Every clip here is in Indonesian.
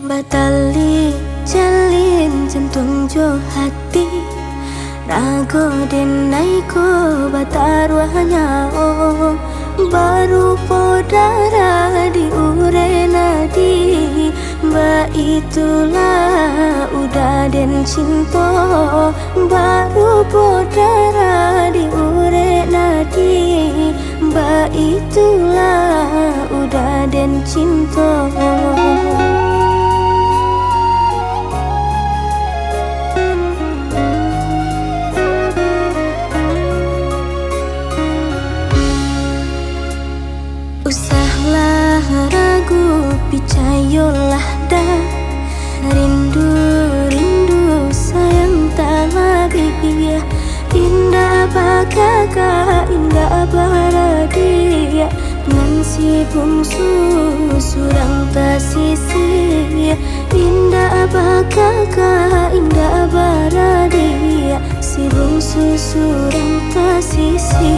Batali jalin jantung jo hati Rago denai ko batarwanya Baru podara di urena di Ba itulah udah den cinta Baru podara di urena di Ba itulah udah den cinta Usahlah ragu picayolah dah Rindu sayang tak lebih Indah bagaka indah baradia Nan si bungsu surang tasisi Indah bagaka indah baradia Si bungsu surang tasisi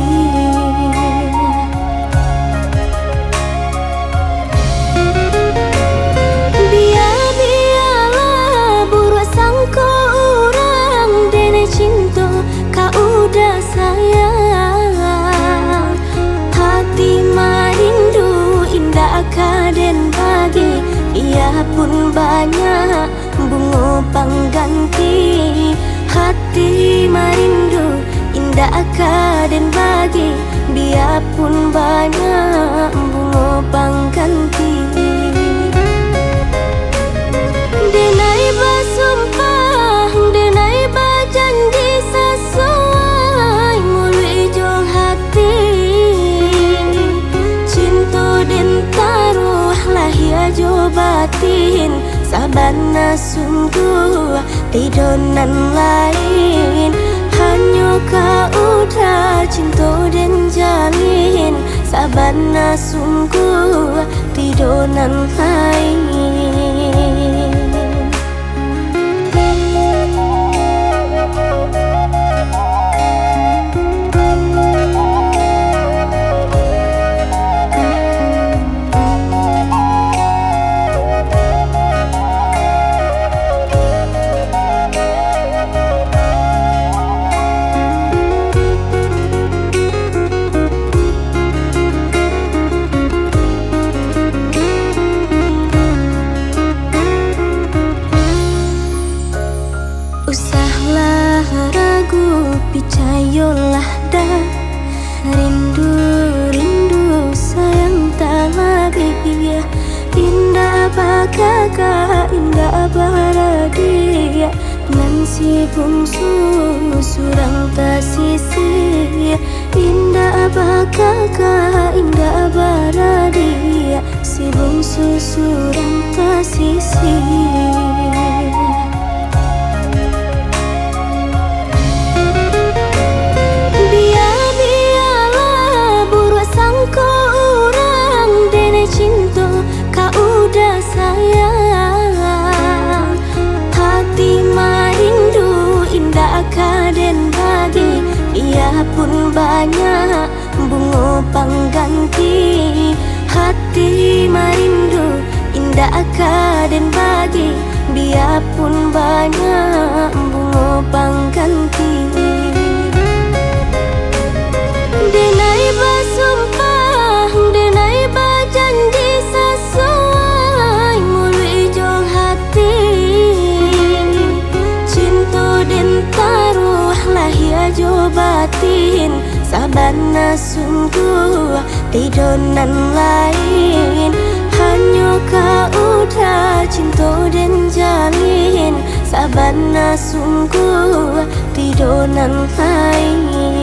Den bagi ia pun banyak bunga pengganti hati marindu indah akaden bagi dia pun banyak bunga pengganti denai basumpah denai bajanji sesuai mulai jong hati cinta den lahia jo batin sabana sungguh tidonan lain hanya kau udah cinta dan jalin sabana sungguh tidonan lain picayolah dah Rindu sayang tak lebih Indah bagaka indah baradia Nan si bungsu surang tasisi Indah bagaka indah baradia Si bungsu surang tasisi Den bagi ia pun banyak bunga pengganti hati marindu indah akaden bagi dia pun banyak bunga pengganti denai basumpah denai bajanji sesuai mulai jong hati cinta den lahia jo batin sabana sungguh tidonan lain hanya kau udah cinta dan jalin sabana sungguh tidonan lain